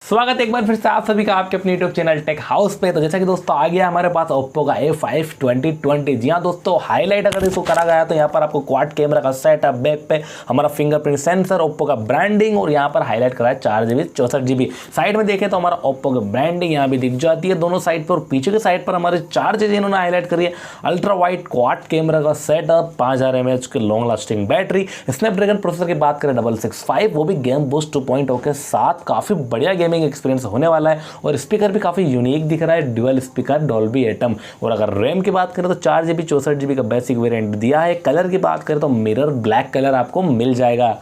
स्वागत है एक बार फिर से आप सभी का आपके अपने यूट्यूब चैनल टेक हाउस पे। तो जैसा कि दोस्तों आ गया हमारे पास ओप्पो का A5 2020। जी हाँ दोस्तों, हाईलाइट अगर इसको करा गया तो यहाँ पर आपको क्वाड कैमरा का सेटअप, बैक पे हमारा फिंगरप्रिंट सेंसर, ओप्पो का ब्रांडिंग और यहाँ पर हाईलाइट करा है 4GB 64GB। साइड में देखें तो हमारा ओप्पो का ब्रांडिंग यहाँ भी दिख जाती है दोनों साइड पर, और पीछे के साइड पर हमारे 4 चीजें इन्होंने हाईलाइट करी है। अल्ट्रा वाइड क्वाड कैमरा का सेटअप, 5000 mAh की long lasting battery, Snapdragon processor की बात करें 665, वो भी गेम बूस्ट 2.0 के साथ काफी बढ़िया गेमिंग एक्सपीरियंस होने वाला है। और स्पीकर भी काफी यूनिक दिख रहा है, ड्यूअल स्पीकर डॉल्बी एटम। और अगर रैम की बात करें तो 4GB 64GB का बेसिक वेरिएंट दिया है। कलर की बात करें तो मिरर ब्लैक कलर आपको मिल जाएगा।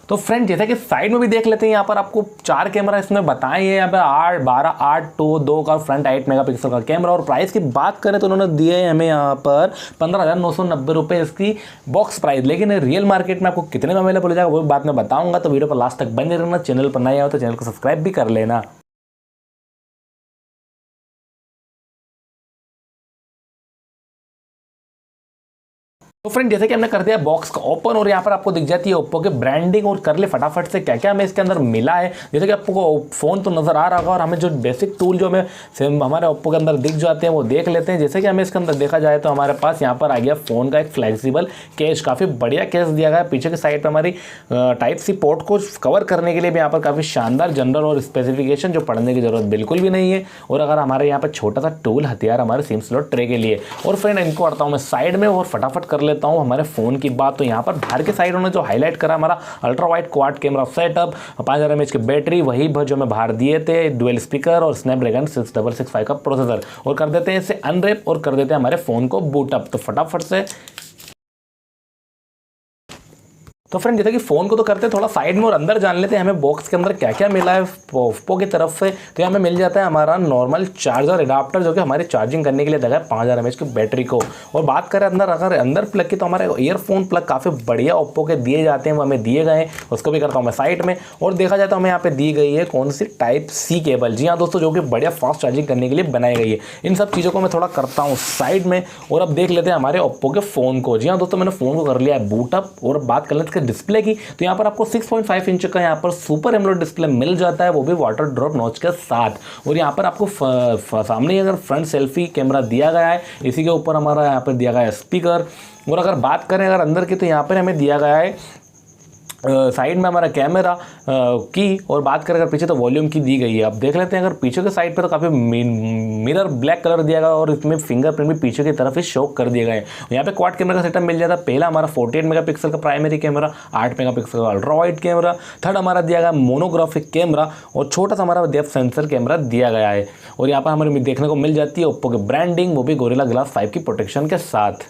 तो फ्रेंड जैसे कि साइड में भी देख लेते हैं, यहाँ पर आपको 4 कैमरा इसमें बताए हैं। यहाँ पर 8, 12, 8, 2 का फ्रंट 8 मेगापिक्सल का कैमरा। और प्राइस की बात करें तो उन्होंने दिए हैं हमें यहाँ पर 15,990 रुपये इसकी बॉक्स प्राइस। लेकिन रियल मार्केट में आपको कितने में अवेलेबल हो जाएगा वो बात मैं बताऊंगा। तो वीडियो पर लास्ट तक बने रहना। चैनल पर नया हो तो चैनल को सब्सक्राइब भी कर लेना। तो फ्रेंड जैसे कि हमने कर दिया बॉक्स का ओपन, और यहाँ पर आपको दिख जाती है ओप्पो के ब्रांडिंग। और कर ले फटाफट से क्या क्या हमें इसके अंदर मिला है। जैसे कि आपको फोन तो नजर आ रहा होगा, और हमें जो बेसिक टूल जो हमें हमारे ओप्पो के अंदर दिख जाते हैं वो देख लेते हैं। जैसे कि हमें इसके अंदर देखा जाए तो हमारे पास यहाँ पर आ गया फोन का एक फ्लेक्सिबल केस, काफी बढ़िया केस दिया गया है। पीछे की साइड पर हमारी टाइप सी पोर्ट को कवर करने के लिए भी यहाँ पर काफी शानदार जनरल और स्पेसिफिकेशन जो पढ़ने की जरूरत बिल्कुल भी नहीं है। और अगर हमारे यहाँ पर छोटा सा टूल हथियार हमारे सिम स्लॉट ट्रे के लिए। और फ्रेंड इनको करता हूँ मैं साइड में और फटाफट कर लेता हूँ हमारे फोन की बात। तो यहाँ पर बाहर के साइड उन्होंने जो हाईलाइट करा हमारा ultra wide quad camera setup, 5000 mAh की बैटरी, वही जो हमें बाहर दिए थे, डुअल स्पीकर और स्नैपड्रैगन 6665 का प्रोसेसर। और कर देते हैं इसे अनरैप और कर देते हैं हमारे फोन को बूटअप। तो फटाफट से तो फ्रेंड जैसे कि फोन को तो करते हैं थोड़ा साइड में और अंदर जान लेते हैं हमें बॉक्स के अंदर क्या क्या मिला है ओप्पो की तरफ से। तो यहाँ हमें मिल जाता है हमारा नॉर्मल चार्जर एडाप्टर, जो कि हमारी चार्जिंग करने के लिए देगा 5000 mAh की बैटरी को। और बात करें अंदर प्लग की, तो हमारे ईयरफोन प्लग काफ़ी बढ़िया ओप्पो के दिए जाते हैं, वो हमें दिए गए हैं। उसको भी करता हूँ मैं साइड में। और देखा जाए तो हमें यहाँ पे दी गई है कौन सी टाइप सी केबल। जी हाँ दोस्तों, जो कि बढ़िया फास्ट चार्जिंग करने के लिए बनाई गई है। इन सब चीज़ों को मैं थोड़ा करता हूँ साइड में। और अब देख लेते हैं हमारे ओप्पो के फ़ोन को। जी हाँ दोस्तों, मैंने फ़ोन को कर लिया है बूटअप। और बात कर लेते हैं डिस्प्ले की, तो यहाँ पर आपको 6.5 इंच का यहाँ पर सुपर एमोलेड डिस्प्ले मिल जाता है, वो भी वाटर ड्रॉप नॉच के साथ। और यहाँ पर आपको सामने अगर फ्रंट सेल्फी कैमरा दिया गया है, इसी के ऊपर हमारा यहाँ पर दिया गया है स्पीकर। और अगर बात करें अगर अंदर की, तो यहाँ पर हमें दिया गया है साइड में हमारा कैमरा की। और बात करें अगर पीछे तो वॉल्यूम की दी गई है। अब देख लेते हैं अगर पीछे के साइड पर, तो काफ़ी मिरर ब्लैक कलर दिया गया और इसमें फिंगरप्रिंट भी पीछे की तरफ ही शो कर दिए गए। यहाँ पे क्वाड कैमरा का सेटअप मिल जाता है। पहला हमारा 48 मेगापिक्सल का प्राइमरी कैमरा, 8 मेगापिक्सल का अल्ट्रा वाइड कैमरा, थर्ड हमारा दिया गया मोनोग्राफिक कैमरा, और छोटा सा हमारा डेप्थ सेंसर कैमरा दिया गया है। और यहाँ पर हमें देखने को मिल जाती है ओप्पो की ब्रांडिंग, वो भी गोरिल्ला ग्लास 5 की प्रोटेक्शन के साथ।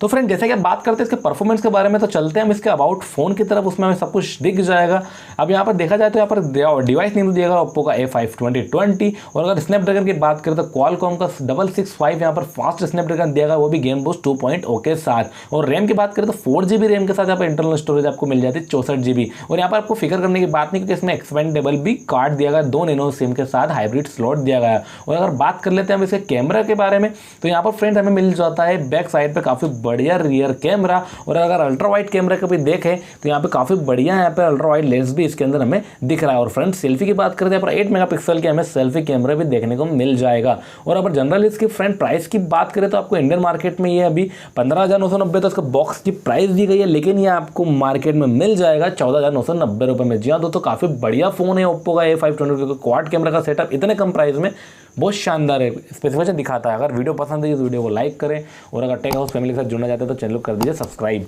तो फ्रेंड जैसे कि आप बात करते हैं इसके परफॉर्मेंस के बारे में, तो चलते हैं हम इसके अबाउट फोन की तरफ, उसमें हमें सब कुछ दिख जाएगा। अब यहाँ पर देखा जाए तो यहाँ पर डिवाइस नेम दिया गया ओप्पो का A5 2020। और अगर स्नैपड्रैगन की बात करें तो क्वालकॉम का 665 यहाँ पर फास्ट स्नैपड्रैगन दिया गया, वो भी गेम बूस्ट 2.0 के साथ। और रैम की बात करें तो 4GB रैम के साथ यहाँ पर इंटरनल स्टोरेज आपको मिल जाती है 64GB। और यहाँ पर आपको फिक्र करने की बात नहीं, क्योंकि इसमें एक्सपेंडेबल भी कार्ड दिया गया, 2 नैनो सिम के साथ हाइब्रिड स्लॉट दिया गया। और अगर बात कर लेते हैं हम इसके कैमरा के बारे में, तो यहाँ पर फ्रेंड हमें मिल जाता है बैक साइड पर काफ़ी बढ़िया रियर कैमरा। और अगर अल्ट्रा वाइड कैमरा का भी देखें तो यहाँ पे काफी बढ़िया यहाँ पे अल्ट्रा वाइड लेंस भी इसके अंदर हमें दिख रहा है। और फ्रंट सेल्फी की बात करते हैं पर 8 मेगापिक्सल के हमें सेल्फी कैमरा भी देखने को मिल जाएगा। और अगर जनरल इसकी फ्रंट प्राइस की बात करें तो आपको इंडियन मार्केट में ये अभी 15,990 तो इसका बॉक्स की प्राइस दी गई है, लेकिन ये आपको मार्केट में मिल जाएगा 14,990 रुपये में। जी हाँ दोस्तों, काफी बढ़िया फोन है ओप्पो का A5 20 क्वाड कैमरा का सेटअप इतने कम प्राइस में बहुत शानदार है, स्पेसिफिकेशन दिखाता है। अगर वीडियो पसंद है तो वीडियो को लाइक करें, और अगर टेक हाउस फैमिली के साथ जुड़ना चाहते हैं तो चैनल को कर दीजिए सब्सक्राइब।